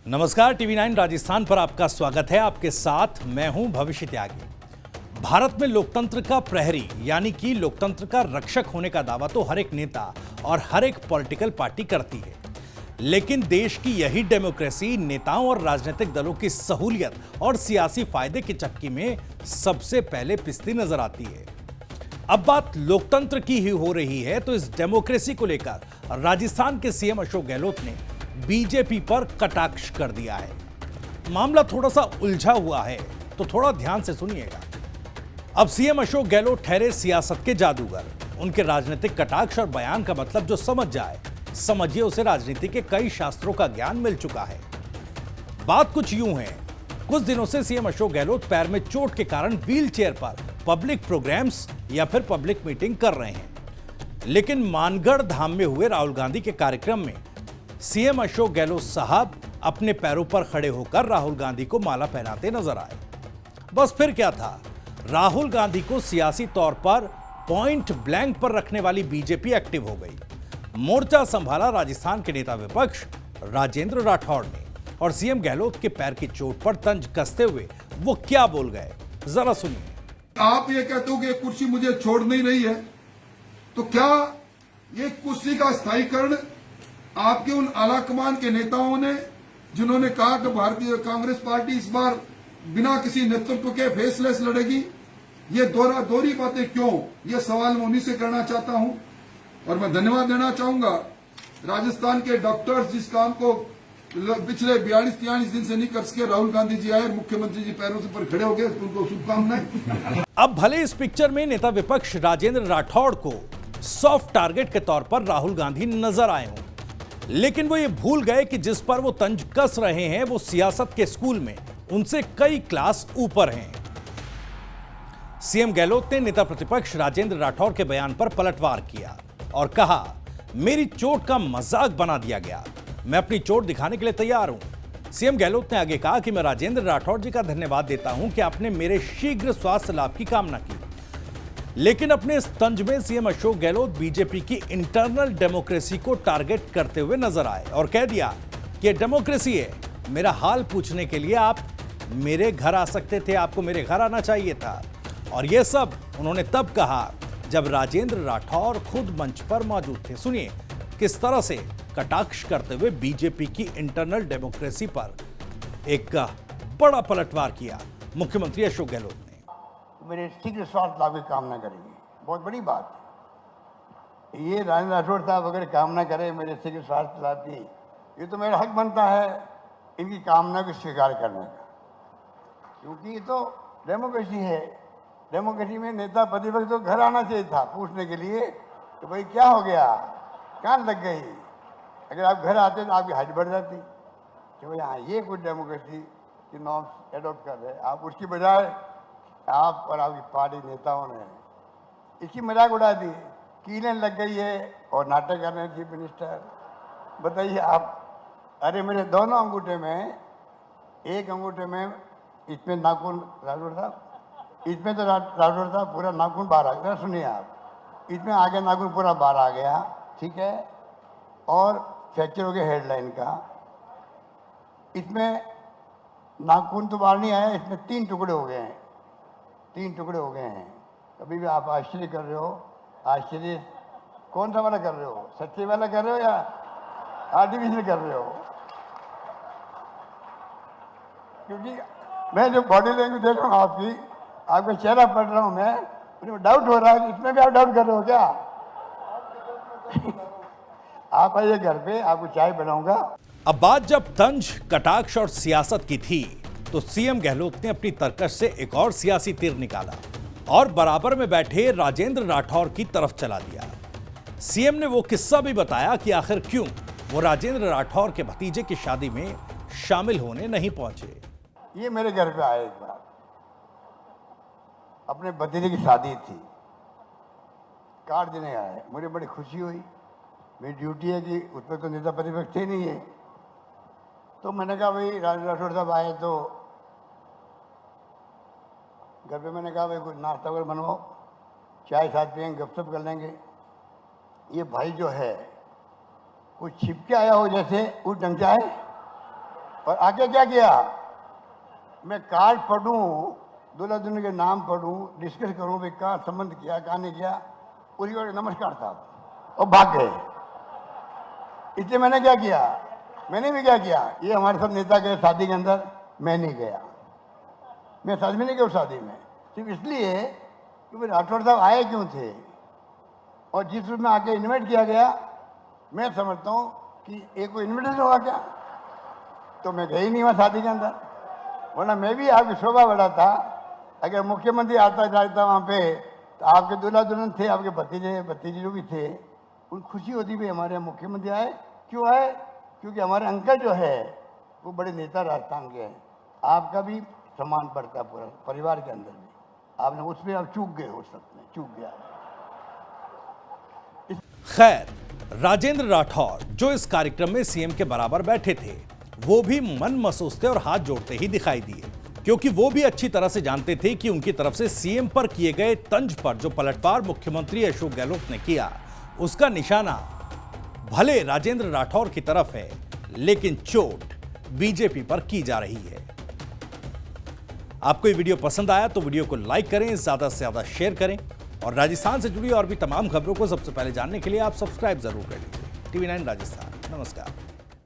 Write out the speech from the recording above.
नमस्कार, टीवी9 राजस्थान पर आपका स्वागत है। आपके साथ मैं हूं भविष्य त्यागी। भारत में लोकतंत्र का प्रहरी यानी कि लोकतंत्र का रक्षक होने का दावा तो हर एक नेता और हर एक पॉलिटिकल पार्टी करती है, लेकिन देश की यही डेमोक्रेसी नेताओं और राजनीतिक दलों की सहूलियत और सियासी फायदे की चक्की में सबसे पहले पिसती नजर आती है। अब बात लोकतंत्र की ही हो रही है तो इस डेमोक्रेसी को लेकर राजस्थान के सीएम अशोक गहलोत ने बीजेपी पर कटाक्ष कर दिया है। मामला थोड़ा सा उलझा हुआ है तो थोड़ा ध्यान से सुनिएगा। अब सीएम अशोक गहलोत ठहरे सियासत के जादूगर। उनके राजनीतिक कटाक्ष और बयान का मतलब जो समझ जाए, समझिए उसे राजनीति के कई शास्त्रों का ज्ञान मिल चुका है। बात कुछ यूं है, कुछ दिनों से सीएम अशोक गहलोत पैर में चोट के कारण व्हील चेयर पर पब्लिक प्रोग्राम्स या फिर पब्लिक मीटिंग कर रहे हैं, लेकिन मानगढ़ धाम में हुए राहुल गांधी के कार्यक्रम में सीएम अशोक गहलोत साहब अपने पैरों पर खड़े होकर राहुल गांधी को माला पहनाते नजर आए। बस फिर क्या था, राहुल गांधी को सियासी तौर पर पॉइंट ब्लैंक पर रखने वाली बीजेपी एक्टिव हो गई। मोर्चा संभाला राजस्थान के नेता विपक्ष राजेंद्र राठौड़ ने, और सीएम गहलोत के पैर की चोट पर तंज कसते हुए वो क्या बोल गए, जरा सुनिए। आप ये कहते हो कि कुर्सी मुझे छोड़ नहीं रही है, तो क्या ये कुर्सी का स्थायीकरण आपके उन आलाकमान के नेताओं ने, जिन्होंने कहा कि भारतीय कांग्रेस पार्टी इस बार बिना किसी नेतृत्व के फैसले से लड़ेगी, ये दोहरी बातें क्यों? ये सवाल मैं उन्हीं से करना चाहता हूं। और मैं धन्यवाद देना चाहूंगा राजस्थान के डॉक्टर्स, जिस काम को पिछले 42-43 दिन से नहीं कर सके, राहुल गांधी जी आए, मुख्यमंत्री जी पैरों से पर खड़े हो गए, उनको शुभकामनाएं। अब भले इस पिक्चर में नेता विपक्ष राजेंद्र राठौड़ को सॉफ्ट टारगेट के तौर पर राहुल गांधी नजर आए हों, लेकिन वो ये भूल गए कि जिस पर वो तंज कस रहे हैं वो सियासत के स्कूल में उनसे कई क्लास ऊपर हैं। सीएम गहलोत ने नेता प्रतिपक्ष राजेंद्र राठौड़ के बयान पर पलटवार किया और कहा, मेरी चोट का मजाक बना दिया गया, मैं अपनी चोट दिखाने के लिए तैयार हूं। सीएम गहलोत ने आगे कहा कि मैं राजेंद्र राठौड़ जी का धन्यवाद देता हूं कि आपने मेरे शीघ्र स्वास्थ्य लाभ की कामना की, लेकिन अपने इस तंज में सीएम अशोक गहलोत बीजेपी की इंटरनल डेमोक्रेसी को टारगेट करते हुए नजर आए और कह दिया कि ये डेमोक्रेसी है, मेरा हाल पूछने के लिए आप मेरे घर आ सकते थे, आपको मेरे घर आना चाहिए था। और यह सब उन्होंने तब कहा जब राजेंद्र राठौड़ खुद मंच पर मौजूद थे। सुनिए किस तरह से कटाक्ष करते हुए बीजेपी की इंटरनल डेमोक्रेसी पर एक बड़ा पलटवार किया मुख्यमंत्री अशोक गहलोत ने। मेरे शीघ्र स्वास्थ्य लाभ की कामना करेंगे, बहुत बड़ी बात है। ये राजेंद्र राठौड़ साहब अगर कामना करें मेरे शीघ्र स्वास्थ्य लाभ की, ये तो मेरा हक बनता है इनकी कामना को स्वीकार करने का, क्योंकि ये तो डेमोक्रेसी है। डेमोक्रेसी में नेता प्रतिपक्ष तो घर आना चाहिए था पूछने के लिए कि भाई क्या हो गया, कहाँ लग गई। अगर आप घर आते तो आपकी हाइट बढ़ जाती कि भाई हाँ ये कुछ डेमोक्रेसी की नॉर्म्स एडॉप्ट कर रहे हैं आप। उसकी बजाय आप और आपकी पार्टी नेताओं ने इसकी मजाक उड़ा दी, कीलें लग गई है और नाटक कर रहे हैं चीफ मिनिस्टर। बताइए आप, अरे मेरे दोनों अंगूठे में, एक अंगूठे में इसमें नाखून राठौड़ साहब, इसमें तो राठौड़ साहब पूरा नाखून बाहर आ गया। सुनिए आप, इसमें आगे नाखून पूरा बाहर आ गया, ठीक है, और फ्रैक्चर हो गया हेडलाइन का। इसमें नाखून तो बाहर नहीं आया, इसमें 3 टुकड़े हो गए हैं, 3 टुकड़े हो गए हैं। कभी भी आप आश्चर्य कर रहे हो, आश्चर्य कौन सा वाला कर रहे हो, सच्चे वाला कर रहे हो या आर्टिफिशियल कर रहे हो? क्योंकि मैं जो बॉडी लैंग्वेज देख रहा हूँ आपकी, आपका चेहरा पढ़ रहा हूँ मैं, मुझे डाउट हो रहा है इसमें भी आप डाउट कर रहे हो क्या? आप आइए घर पे, आपको चाय बनाऊंगा। अब बात जब तंज, कटाक्ष और सियासत की थी तो सीएम गहलोत ने अपनी तरकश से एक और सियासी तीर निकाला और बराबर में बैठे राजेंद्र राठौड़ की तरफ चला दिया। सीएम ने वो किस्सा भी बताया कि आखिर क्यों वो राजेंद्र राठौड़ के भतीजे की शादी में शामिल होने नहीं पहुंचे। ये मेरे घर पे आए एक बार, अपने भतीजे की शादी थी, कार्ड देने आए, मुझे बड़ी खुशी हुई। मेरी ड्यूटी है कि उसमें तो नेता प्रतिपक्ष थे नहीं है, तो मैंने कहा भाई राजेंद्र राठौड़ साहब आए तो घर पे मैंने कहा भाई कुछ नाश्ता वगैरह बनवाओ, चाय साथ पियेंगे, गपशप कर लेंगे। ये भाई जो है कुछ छिप के आया हो जैसे, उस ढंग से आए, और आगे क्या किया, मैं कार्ड पढ़ूं, दूल्हा दुल्हन के नाम पढ़ूं, डिस्कस करूं भाई कहाँ संबंध किया कहाँ नहीं किया, पूरी बार नमस्कार साहब और भाग गए। इसलिए मैंने क्या किया, मैंने भी क्या किया, ये हमारे सब नेता गए शादी के अंदर, मैं नहीं गया, मैं शादी में नहीं गया उस शादी में, सिर्फ इसलिए कि राठौड़ साहब आए क्यों थे और जिस रूप में आके इन्वाइट किया गया, मैं समझता हूँ कि एक कोई इन्विटेशन होगा क्या, तो मैं गई नहीं वहाँ शादी के अंदर, वरना मैं भी आपकी शोभा बढ़ाता। अगर मुख्यमंत्री आता जाता वहाँ पे तो आपके दूल्हा दुल्हन थे, आपके भतीजे भतीजे जो भी थे, उन खुशी होती भी हमारे यहाँ मुख्यमंत्री आए। क्यों आए, क्योंकि हमारे अंकल जो है वो बड़े नेता राजस्थान के हैं, आपका भी सम्मान बढ़ता है पूरा परिवार के अंदर भी, आपने उसमें आप चूक गए, उस सब में चूक गया। खैर, राजेंद्र राठौर जो इस कार्यक्रम में सीएम के बराबर बैठे थे, वो भी मन मसोसते और हाथ जोड़ते ही दिखाई दिए, क्योंकि वो भी अच्छी तरह से जानते थे कि उनकी तरफ से सीएम पर किए गए तंज पर जो पलटवार मुख्यमंत्री अशोक गहलोत ने किया, उसका निशाना भले राजेंद्र राठौर की तरफ है, लेकिन चोट बीजेपी पर की जा रही है। आपको ये वीडियो पसंद आया तो वीडियो को लाइक करें, ज्यादा से ज्यादा शेयर करें और राजस्थान से जुड़ी और भी तमाम खबरों को सबसे पहले जानने के लिए आप सब्सक्राइब जरूर कर लीजिए। TV9 राजस्थान। नमस्कार।